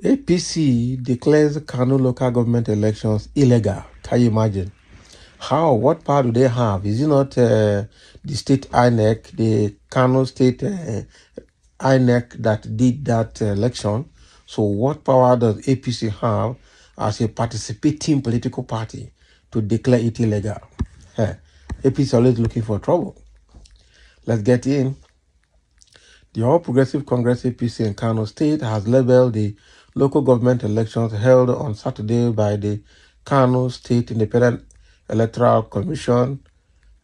APC declares Kano local government elections illegal. Can you imagine? How? What power do they have? Is it not the state INEC, the Kano state INEC that did that election? So what power does APC have as a participating political party to declare it illegal? APC is always looking for trouble. Let's get in. The All Progressive Congress APC in Kano State has labeled the local government elections held on Saturday by the Kano State Independent Electoral Commission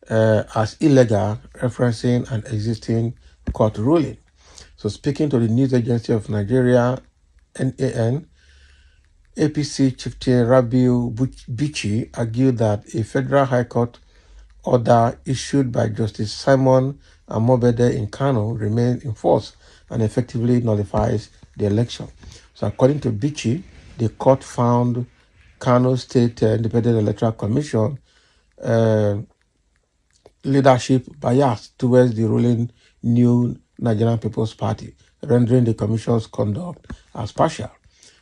as illegal, referencing an existing court ruling. So speaking to the news agency of Nigeria, NAN, APC chieftain Rabiu Bichi argued that a federal high court order issued by Justice Simon Amobede in Kano remains in force and effectively nullifies the election. So according to Bichi, the court found Kano State Independent Electoral Commission leadership biased towards the ruling New Nigerian People's Party, rendering the commission's conduct as partial.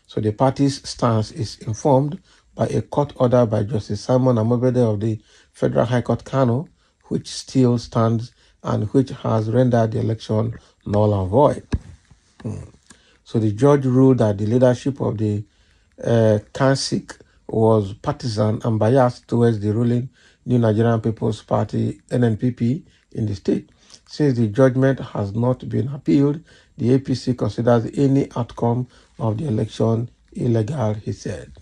So the party's stance is informed by a court order by Justice Simon Amobede of the Federal High Court Kano, which still stands and which has rendered the election null and void. So the judge ruled that the leadership of the Kansik was partisan and biased towards the ruling New Nigerian People's Party, NNPP, in the state. Since the judgment has not been appealed, the APC considers any outcome of the election illegal, he said.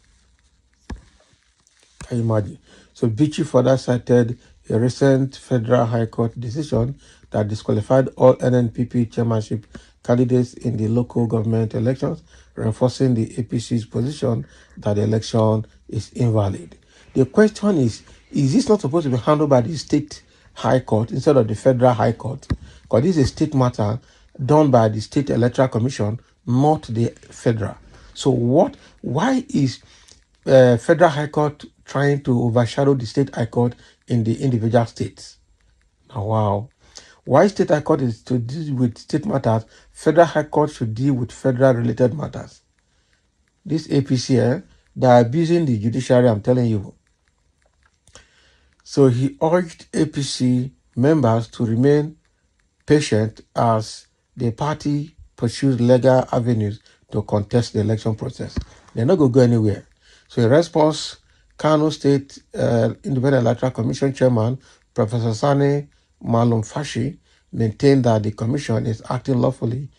Can you imagine? So Bichi further cited a recent Federal High Court decision that disqualified all NNPP chairmanship candidates in the local government elections, reinforcing the APC's position that the election is invalid. The question is this not supposed to be handled by the state high court instead of the federal high court? Because this is a state matter done by the State Electoral Commission, not the federal. So why is federal high court trying to overshadow the state high court in the individual states? Oh, wow. Why state high court is to deal with state matters, federal high court should deal with federal related matters. This APC, they are abusing the judiciary, I'm telling you. So he urged APC members to remain patient as the party pursues legal avenues to contest the election process. They're not going to go anywhere. So in response, Kano State Independent Electoral Commission Chairman, Professor Sani Malumfashi, maintained that the commission is acting lawfully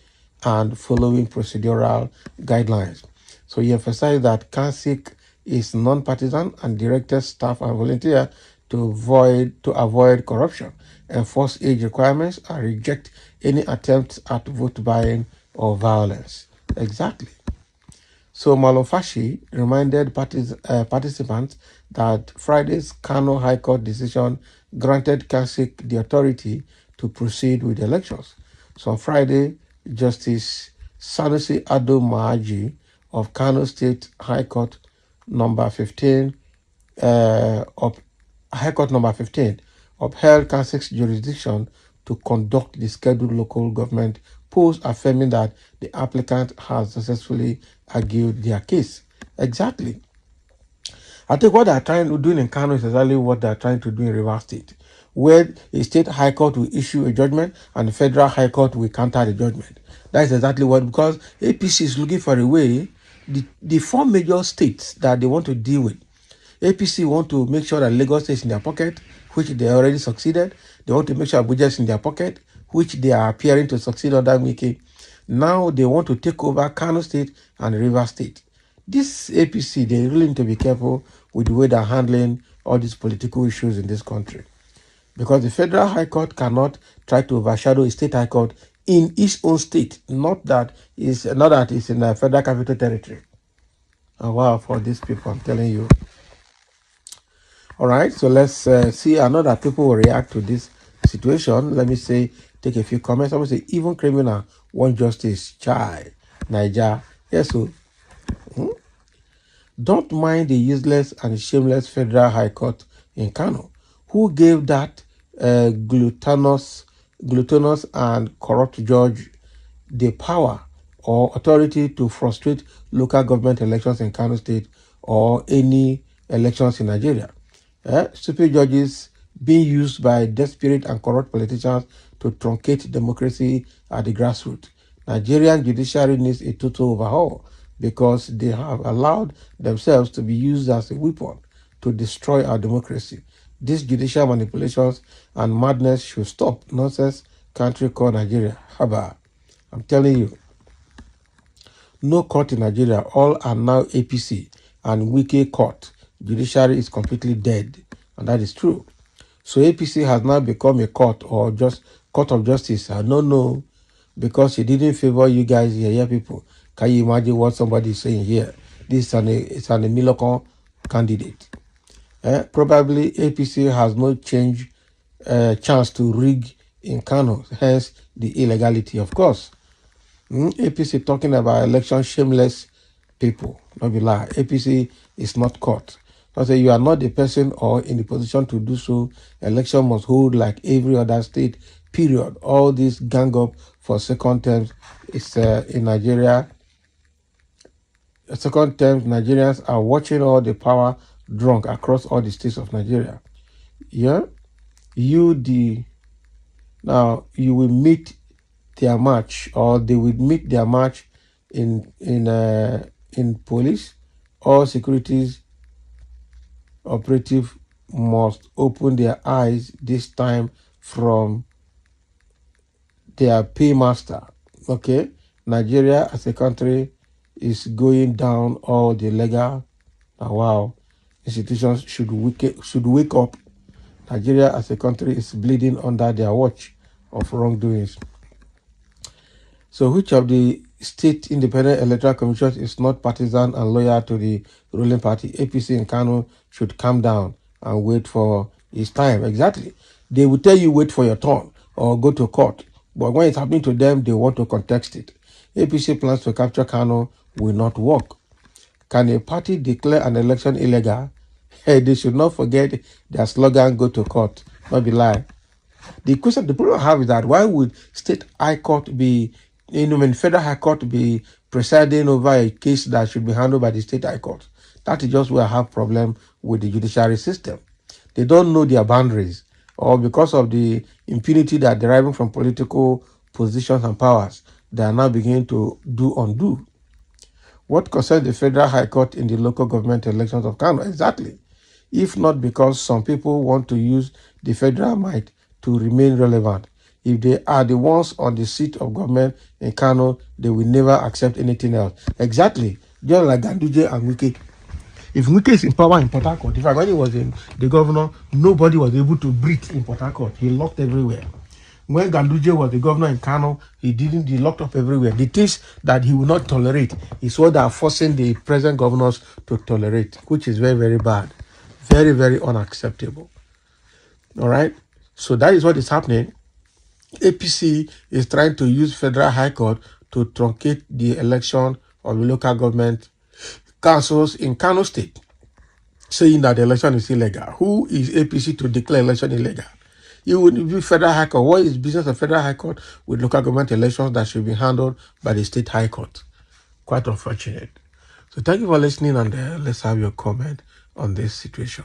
and following procedural guidelines. So he emphasized that Kansik is non-partisan and directed staff and volunteers to avoid corruption, enforce age requirements, and reject any attempts at vote buying or violence. Exactly. So Malumfashi reminded participants that Friday's Kano High Court decision granted Kansik the authority to proceed with elections. So on Friday, Justice Sanusi Ado Mahaji of Kano State High Court number 15 High Court number 15 upheld Kansik's jurisdiction to conduct the scheduled local government polls, affirming that the applicant has successfully argued their case. Exactly. I think what they're trying to do in Kano is exactly what they're trying to do in Rivers State, where a state high court will issue a judgment and the federal high court will counter the judgment. That is exactly what, because APC is looking for a way, the four major states that they want to deal with. APC want to make sure that Lagos is in their pocket, which they already succeeded. They want to make sure Abuja is in their pocket, which they are appearing to succeed under Wike. Now they want to take over Kano State and Rivers State. This APC, they really need to be careful with the way they're handling all these political issues in this country. Because the Federal High Court cannot try to overshadow a state high court in its own state, not that it's in the Federal Capital Territory. Oh, wow, for these people, I'm telling you. All right, so let's see. I know that people will react to this situation. Let me take a few comments. Someone say, even criminal want justice. Chai, Niger. Yes, so don't mind the useless and shameless Federal High Court in Kano, who gave that gluttonous and corrupt judge the power or authority to frustrate local government elections in Kano State or any elections in Nigeria. Stupid judges being used by desperate and corrupt politicians to truncate democracy at the grassroots. Nigerian judiciary needs a total overhaul because they have allowed themselves to be used as a weapon to destroy our democracy. These judicial manipulations and madness should stop. Nonsense country called Nigeria. Haba. I'm telling you, no court in Nigeria. All are now APC and Wike court. Judiciary is completely dead. And that is true. So APC has now become a court or just court of justice. I don't know, because it didn't favor you guys here, people. Can you imagine what somebody is saying here? This is an Emilokon candidate. Probably APC has no chance to rig in Kano, hence the illegality, of course. APC talking about election shameless people. Not be lie. APC is not caught. I say you are not the person or in the position to do so. Election must hold like every other state. Period. All this gang up for second terms is in Nigeria. Second terms, Nigerians are watching all the power drunk across all the states of Nigeria. Yeah, now you will meet their match, or they will meet their match in police. All securities operative must open their eyes this time from their paymaster. Okay, Nigeria as a country is going down all the legal. Wow, institutions should wake up. Nigeria as a country is bleeding under their watch of wrongdoings. So which of the state independent electoral commissions is not partisan and loyal to the ruling party? APC in Kano should calm down and wait for its time. Exactly. They will tell you wait for your turn or go to court. But when it's happening to them, they want to contest it. APC plans to capture Kano will not work. Can a party declare an election illegal? Hey, they should not forget their slogan, go to court. Not be lie. The question, the problem I have is that why would state high court be, federal high court be presiding over a case that should be handled by the state high court? That is just where I have problem with the judiciary system. They don't know their boundaries, or because of the impunity that deriving from political positions and powers, they are now beginning to undo. What concerns the federal high court in the local government elections of Kano? Exactly. If not because some people want to use the federal might to remain relevant. If they are the ones on the seat of government in Kano, they will never accept anything else. Exactly. Just like Ganduje and Wike. If Wike is in power in Port Harcourt, in fact, when he was in the governor, nobody was able to breathe in Port Harcourt. He locked everywhere. When Ganduje was the governor in Kano, he locked up everywhere. The things that he will not tolerate is what they are forcing the present governors to tolerate, which is very, very bad. Very, very unacceptable. All right? So that is what is happening. APC is trying to use federal high court to truncate the election of the local government councils in Kano State, saying that the election is illegal. Who is APC to declare election illegal? You would be federal high court. What is business of federal high court with local government elections that should be handled by the state high court? Quite unfortunate. So thank you for listening, and let's have your comment on this situation.